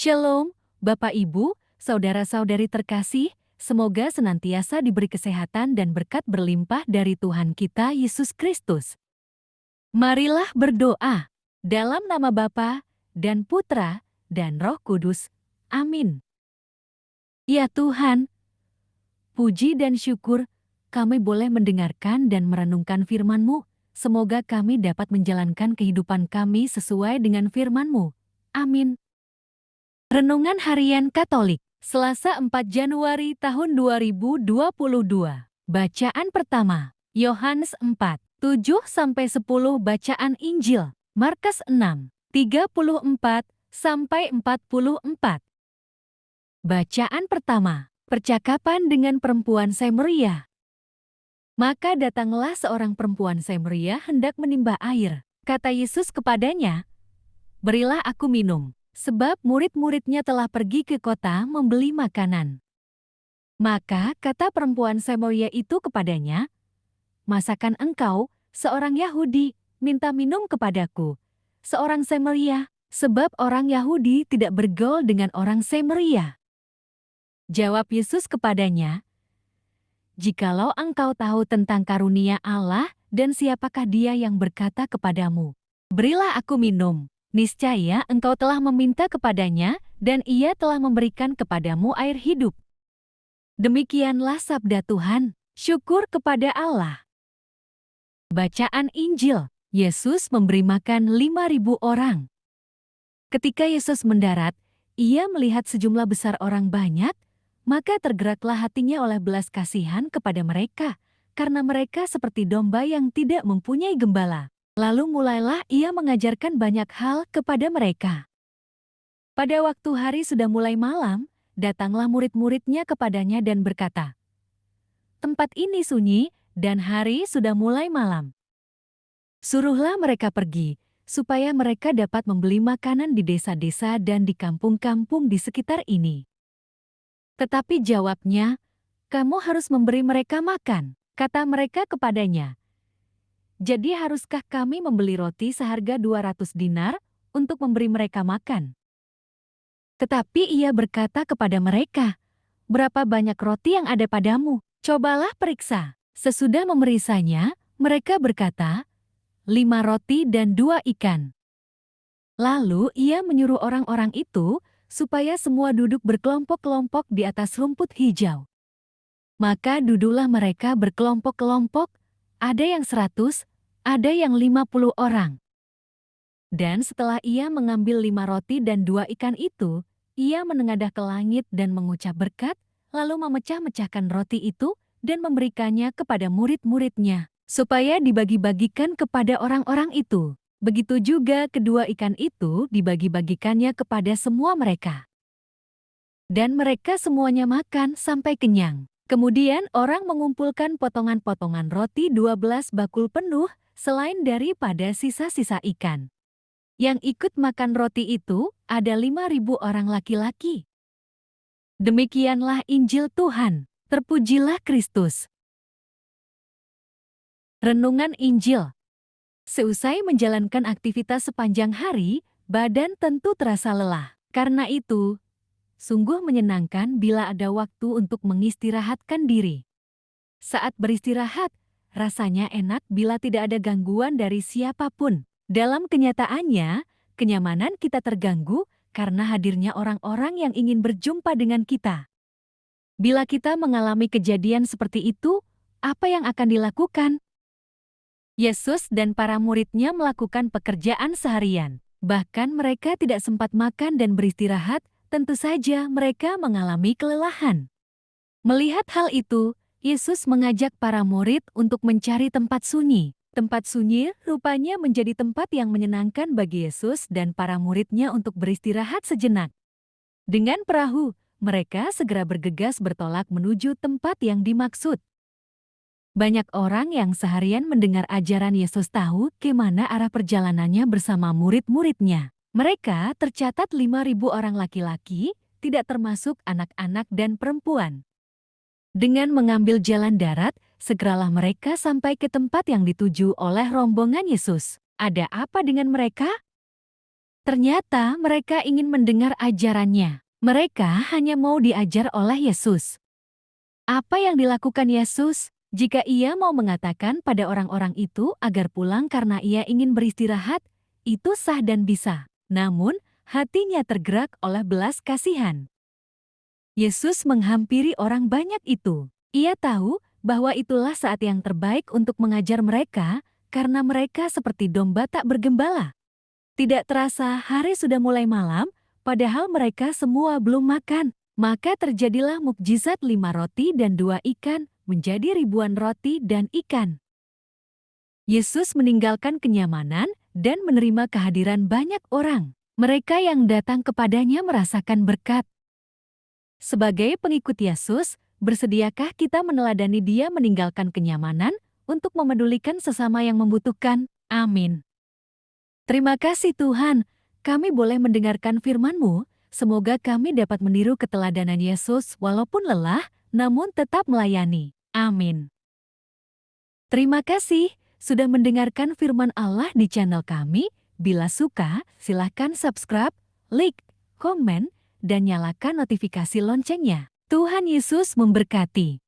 Shalom, Bapak Ibu, saudara-saudari terkasih, semoga senantiasa diberi kesehatan dan berkat berlimpah dari Tuhan kita Yesus Kristus. Marilah berdoa dalam nama Bapa dan Putra dan Roh Kudus. Amin. Ya Tuhan, puji dan syukur kami boleh mendengarkan dan merenungkan firman-Mu. Semoga kami dapat menjalankan kehidupan kami sesuai dengan firman-Mu. Amin. Renungan Harian Katolik, Selasa 4 Januari tahun 2022. Bacaan pertama, Yohanes 4, 7-10. Bacaan Injil, Markus 6, 34-44. Bacaan pertama, percakapan dengan perempuan Samaria. Maka datanglah seorang perempuan Samaria hendak menimba air. Kata Yesus kepadanya, "Berilah aku minum." Sebab murid-muridnya telah pergi ke kota membeli makanan. Maka kata perempuan Samaria itu kepadanya, "Masakan engkau, seorang Yahudi, minta minum kepadaku, seorang Samaria, sebab orang Yahudi tidak bergaul dengan orang Samaria?" Jawab Yesus kepadanya, "Jikalau engkau tahu tentang karunia Allah dan siapakah dia yang berkata kepadamu, 'Berilah aku minum,' niscaya engkau telah meminta kepadanya, dan ia telah memberikan kepadamu air hidup." Demikianlah sabda Tuhan. Syukur kepada Allah. Bacaan Injil, Yesus memberi makan 5.000 orang. Ketika Yesus mendarat, ia melihat sejumlah besar orang banyak, maka tergeraklah hatinya oleh belas kasihan kepada mereka, karena mereka seperti domba yang tidak mempunyai gembala. Lalu mulailah ia mengajarkan banyak hal kepada mereka. Pada waktu hari sudah mulai malam, datanglah murid-muridnya kepadanya dan berkata, "Tempat ini sunyi dan hari sudah mulai malam. Suruhlah mereka pergi, supaya mereka dapat membeli makanan di desa-desa dan di kampung-kampung di sekitar ini." Tetapi jawabnya, "Kamu harus memberi mereka makan." Kata mereka kepadanya, "Jadi haruskah kami membeli roti seharga 200 dinar untuk memberi mereka makan?" Tetapi ia berkata kepada mereka, "Berapa banyak roti yang ada padamu? Cobalah periksa." Sesudah memeriksanya, mereka berkata, 5 roti dan 2 ikan. Lalu ia menyuruh orang-orang itu supaya semua duduk berkelompok-kelompok di atas rumput hijau. Maka duduklah mereka berkelompok-kelompok, ada yang 100, ada yang 50 orang. Dan setelah ia mengambil 5 roti dan 2 ikan itu, ia menengadah ke langit dan mengucap berkat, lalu memecah-mecahkan roti itu dan memberikannya kepada murid-muridnya, supaya dibagi-bagikan kepada orang-orang itu. Begitu juga kedua ikan itu dibagi-bagikannya kepada semua mereka. Dan mereka semuanya makan sampai kenyang. Kemudian orang mengumpulkan potongan-potongan roti 12 bakul penuh, selain daripada sisa-sisa ikan. Yang ikut makan roti itu ada 5.000 orang laki-laki. Demikianlah Injil Tuhan. Terpujilah Kristus. Renungan Injil. Seusai menjalankan aktivitas sepanjang hari, badan tentu terasa lelah. Karena itu, sungguh menyenangkan bila ada waktu untuk mengistirahatkan diri. Saat beristirahat, rasanya enak bila tidak ada gangguan dari siapapun. Dalam kenyataannya, kenyamanan kita terganggu karena hadirnya orang-orang yang ingin berjumpa dengan kita. Bila kita mengalami kejadian seperti itu, apa yang akan dilakukan? Yesus dan para muridnya melakukan pekerjaan seharian. Bahkan mereka tidak sempat makan dan beristirahat, tentu saja mereka mengalami kelelahan. Melihat hal itu, Yesus mengajak para murid untuk mencari tempat sunyi. Tempat sunyi rupanya menjadi tempat yang menyenangkan bagi Yesus dan para muridnya untuk beristirahat sejenak. Dengan perahu, mereka segera bergegas bertolak menuju tempat yang dimaksud. Banyak orang yang seharian mendengar ajaran Yesus tahu ke mana arah perjalanannya bersama murid-muridnya. Mereka tercatat 5.000 orang laki-laki, tidak termasuk anak-anak dan perempuan. Dengan mengambil jalan darat, segeralah mereka sampai ke tempat yang dituju oleh rombongan Yesus. Ada apa dengan mereka? Ternyata mereka ingin mendengar ajarannya. Mereka hanya mau diajar oleh Yesus. Apa yang dilakukan Yesus? Jika ia mau mengatakan pada orang-orang itu agar pulang karena ia ingin beristirahat, itu sah dan bisa. Namun, hatinya tergerak oleh belas kasihan. Yesus menghampiri orang banyak itu. Ia tahu bahwa itulah saat yang terbaik untuk mengajar mereka, karena mereka seperti domba tak bergembala. Tidak terasa hari sudah mulai malam, padahal mereka semua belum makan. Maka terjadilah mukjizat 5 roti dan 2 ikan, menjadi ribuan roti dan ikan. Yesus meninggalkan kenyamanan dan menerima kehadiran banyak orang. Mereka yang datang kepadanya merasakan berkat. Sebagai pengikut Yesus, bersediakah kita meneladani Dia meninggalkan kenyamanan untuk memedulikan sesama yang membutuhkan? Amin. Terima kasih Tuhan, kami boleh mendengarkan firman-Mu. Semoga kami dapat meniru keteladanan Yesus walaupun lelah, namun tetap melayani. Amin. Terima kasih sudah mendengarkan firman Allah di channel kami. Bila suka, silahkan subscribe, like, komen, dan nyalakan notifikasi loncengnya. Tuhan Yesus memberkati.